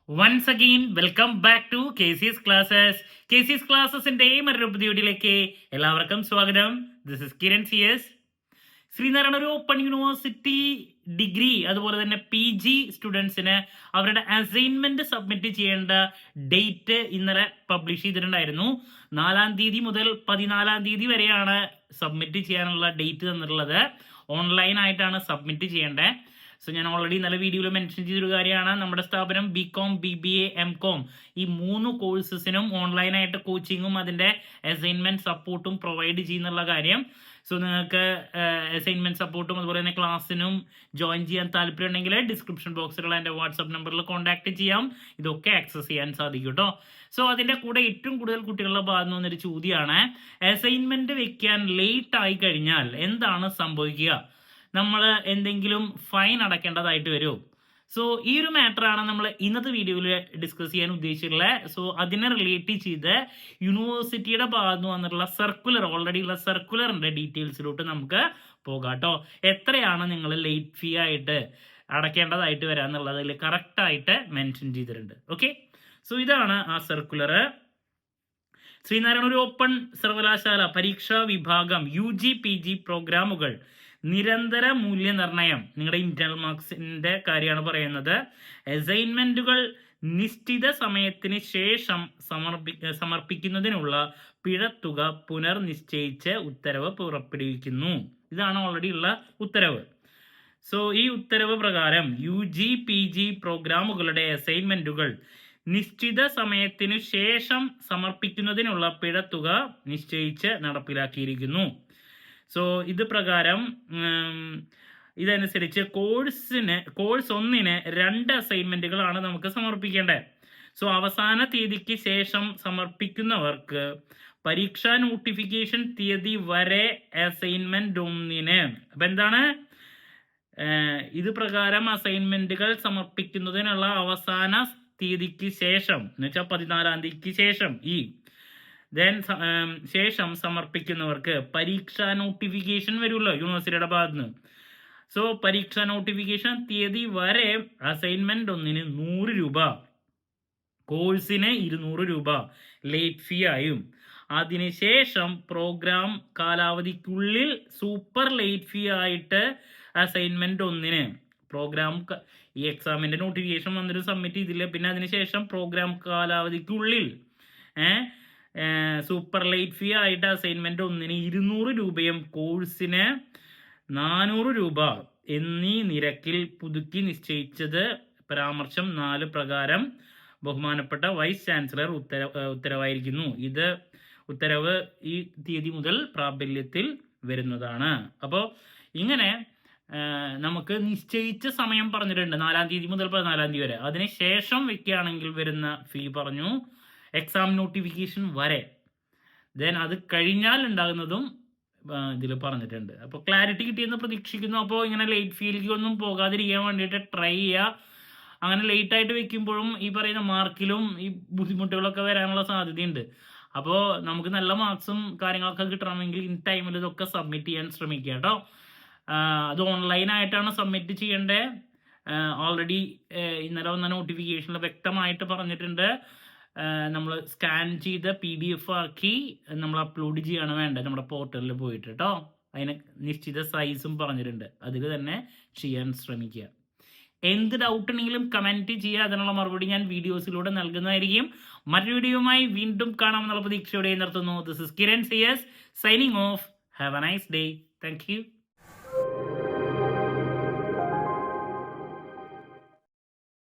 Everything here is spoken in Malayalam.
Once again welcome back to KCS classes. KCS ക്ലാസ്സസിന്റെ മറ്റൊരു പുതിയ വീഡിയോയിലേക്ക് എല്ലാവർക്കും സ്വാഗതം. This is Kiran CS. Sreenarayana ഒരു ഓപ്പൺ യൂണിവേഴ്സിറ്റി ഡിഗ്രി അതുപോലെ തന്നെ PG സ്റ്റുഡൻസിന് അവരുടെ അസൈൻമെന്റ് സബ്മിറ്റ് ചെയ്യേണ്ട ഡേറ്റ് ഇന്നലെ പബ്ലിഷ് ചെയ്തിട്ടുണ്ടായിരുന്നു. 4-ാം തീയതി മുതൽ 14-ാം തീയതി വരെയാണ് സബ്മിറ്റ് ചെയ്യാനുള്ള ഡേറ്റ് തന്നിട്ടുള്ളത്. ഓൺലൈൻ ആയിട്ടാണ് സബ്മിറ്റ് ചെയ്യേണ്ടത്. സോ ഞാൻ ഓൾറെഡി ഇന്നലെ വീഡിയോയിൽ മെൻഷൻ ചെയ്തൊരു കാര്യമാണ്, നമ്മുടെ സ്ഥാപനം BCom BBA MCom ഈ 3 കോഴ്സസിനും ഓൺലൈനായിട്ട് കോച്ചിങ്ങും അതിൻ്റെ അസൈൻമെൻറ്റ് സപ്പോർട്ടും പ്രൊവൈഡ് ചെയ്യുന്നുള്ള കാര്യം. സോ നിങ്ങൾക്ക് അസൈൻമെൻറ്റ് സപ്പോർട്ടും അതുപോലെ തന്നെ ക്ലാസ്സിനും ജോയിൻ ചെയ്യാൻ താല്പര്യമുണ്ടെങ്കിൽ ഡിസ്ക്രിപ്ഷൻ ബോക്സിലുള്ള എൻ്റെ വാട്സപ്പ് നമ്പറിൽ കോൺടാക്ട് ചെയ്യാം. ഇതൊക്കെ ആക്സസ് ചെയ്യാൻ സാധിക്കും കേട്ടോ. സോ അതിൻ്റെ കൂടെ ഏറ്റവും കൂടുതൽ കുട്ടികളുടെ ഭാഗത്ത് നിന്നൊരു ചോദ്യമാണ്, അസൈൻമെൻറ്റ് വെക്കാൻ ലേറ്റ് ആയി കഴിഞ്ഞാൽ എന്താണ് സംഭവിക്കുക? നമ്മൾ എന്തെങ്കിലും ഫൈൻ അടയ്ക്കേണ്ടതായിട്ട് വരുമോ? സോ ഈ ഒരു മാറ്ററാണ് നമ്മൾ ഇന്നത്തെ വീഡിയോയിൽ ഡിസ്കസ് ചെയ്യാൻ ഉദ്ദേശിച്ചിട്ടുള്ളത്. സോ അതിനെ റിലേറ്റ് ചെയ്ത് യൂണിവേഴ്സിറ്റിയുടെ ഭാഗത്ത് നിന്ന് വന്നിട്ടുള്ള സർക്കുലർ, ഓൾറെഡി ഉള്ള സർക്കുലറിൻ്റെ ഡീറ്റെയിൽസിലോട്ട് നമുക്ക് പോകാം കേട്ടോ. എത്രയാണ് നിങ്ങൾ ലേറ്റ് ഫീ ആയിട്ട് അടയ്ക്കേണ്ടതായിട്ട് വരാമെന്നുള്ളതിൽ കറക്റ്റായിട്ട് മെൻഷൻ ചെയ്തിട്ടുണ്ട്. ഓക്കെ, സോ ഇതാണ് ആ സർക്കുലർ. ശ്രീനാരായണ ഒരു ഓപ്പൺ സർവകലാശാല പരീക്ഷാ വിഭാഗം UG PG പ്രോഗ്രാമുകൾ നിരന്തര മൂല്യനിർണ്ണയം, നിങ്ങളുടെ ഇന്റർണൽ മാർക്സിന്റെ കാര്യമാണ് പറയുന്നത്. അസൈൻമെന്റുകൾ നിശ്ചിത സമയത്തിന് ശേഷം സമർപ്പിക്കുന്നതിനുള്ള പിഴത്തുക പുനർനിശ്ചയിച്ച് ഉത്തരവ് പുറപ്പെടുവിക്കുന്നു. ഇതാണ് ഓൾറെഡി ഉള്ള ഉത്തരവ്. സോ ഈ ഉത്തരവ് പ്രകാരം UG PG പ്രോഗ്രാമുകളുടെ അസൈൻമെന്റുകൾ നിശ്ചിത സമയത്തിനു ശേഷം സമർപ്പിക്കുന്നതിനുള്ള പിഴത്തുക നിശ്ചയിച്ച് നടപ്പിലാക്കിയിരിക്കുന്നു. സോ ഇത് പ്രകാരം ഇതനുസരിച്ച് കോഴ്സ് 1-ന് 2 അസൈൻമെന്റുകളാണ് നമുക്ക് സമർപ്പിക്കേണ്ടത്. സോ അവസാന തീയതിക്ക് ശേഷം സമർപ്പിക്കുന്നവർക്ക് പരീക്ഷാ നോട്ടിഫിക്കേഷൻ തീയതി വരെ അസൈൻമെന്റ് 1-ന്, അപ്പം എന്താണ് ഇത് പ്രകാരം അസൈൻമെന്റുകൾ സമർപ്പിക്കുന്നതിനുള്ള അവസാന തീയതിക്ക് ശേഷം എന്ന് വെച്ചാൽ 14-ാം തീയതിക്ക് ശേഷം ശേഷം സമർപ്പിക്കുന്നവർക്ക് പരീക്ഷാ നോട്ടിഫിക്കേഷൻ വരുമല്ലോ യൂണിവേഴ്സിറ്റിയുടെ ഭാഗത്തുനിന്ന്. സോ പരീക്ഷാ നോട്ടിഫിക്കേഷൻ തീയതി വരെ അസൈൻമെന്റ് 1-ന് 100 രൂപ, കോഴ്സിന് 200 രൂപ ലേറ്റ് ഫീ ആയും, അതിനുശേഷം പ്രോഗ്രാം കാലാവധിക്കുള്ളിൽ സൂപ്പർ ലേറ്റ് ഫീ ആയിട്ട് അസൈൻമെന്റ് 1-ന് പ്രോഗ്രാം ഈ എക്സാമിന്റെ നോട്ടിഫിക്കേഷൻ വന്നിട്ട് സബ്മിറ്റ് ചെയ്തില്ല, പിന്നെ അതിനുശേഷം പ്രോഗ്രാം കാലാവധിക്കുള്ളിൽ സൂപ്പർ ലേറ്റ് ഫീ ആയിട്ട് അസൈൻമെന്റ് 1-ന് 200 രൂപയും കോഴ്സിന് 400 രൂപ എന്നീ നിരക്കിൽ പുതുക്കി നിശ്ചയിച്ചത് പരാമർശം 4 പ്രകാരം ബഹുമാനപ്പെട്ട വൈസ് ചാൻസലർ ഉത്തരവായിരിക്കുന്നു. ഇത് ഉത്തരവ് ഈ തീയതി മുതൽ പ്രാബല്യത്തിൽ വരുന്നതാണ്. അപ്പോൾ ഇങ്ങനെ നമുക്ക് നിശ്ചയിച്ച സമയം പറഞ്ഞിട്ടുണ്ട്, 4-ാം തീയതി മുതൽ 14-ാം തീയതി വരെ. അതിനുശേഷം വെക്കുകയാണെങ്കിൽ വരുന്ന ഫീ പറഞ്ഞു എക്സാം നോട്ടിഫിക്കേഷൻ വരെ. ദെൻ അത് കഴിഞ്ഞാൽ ഉണ്ടാകുന്നതും ഇതിൽ പറഞ്ഞിട്ടുണ്ട്. അപ്പോൾ ക്ലാരിറ്റി കിട്ടിയെന്ന് പ്രതീക്ഷിക്കുന്നു. അപ്പോൾ ഇങ്ങനെ ലേറ്റ് ഫീലേക്ക് ഒന്നും പോകാതിരിക്കാൻ വേണ്ടിയിട്ട് ട്രൈ ചെയ്യുക. അങ്ങനെ ലേറ്റ് ആയിട്ട് വെക്കുമ്പോഴും ഈ പറയുന്ന മാർക്കിലും ഈ ബുദ്ധിമുട്ടുകളൊക്കെ വരാനുള്ള സാധ്യതയുണ്ട്. അപ്പോൾ നമുക്ക് നല്ല മാർക്സും കാര്യങ്ങളൊക്കെ കിട്ടണമെങ്കിൽ ഇൻ ടൈമിൽ ഇതൊക്കെ സബ്മിറ്റ് ചെയ്യാൻ ശ്രമിക്കുക കേട്ടോ. അത് ഓൺലൈനായിട്ടാണ് സബ്മിറ്റ് ചെയ്യേണ്ടത്. ഓൾറെഡി ഇന്നലെ വന്ന നോട്ടിഫിക്കേഷനിൽ വ്യക്തമായിട്ട് പറഞ്ഞിട്ടുണ്ട്, നമ്മൾ സ്കാൻ ചെയ്ത PDF ആക്കി നമ്മൾ അപ്ലോഡ് ചെയ്യാണ് വേണ്ടത് നമ്മുടെ പോർട്ടലിൽ പോയിട്ട് കേട്ടോ. അതിന് നിശ്ചിത സൈസും പറഞ്ഞിട്ടുണ്ട്, അതിൽ തന്നെ ചെയ്യാൻ ശ്രമിക്കുക. എന്ത് ഡൗട്ട് ഉണ്ടെങ്കിലും കമൻറ്റ് ചെയ്യുക, അതിനുള്ള മറുപടി ഞാൻ വീഡിയോസിലൂടെ നൽകുന്നതായിരിക്കും. മറ്റൊരു വീഡിയോയുമായി വീണ്ടും കാണാമെന്നുള്ള പ്രതീക്ഷയോടെ നിർത്തുന്നു. This is Kiran CS signing off. Have a nice day. Thank U.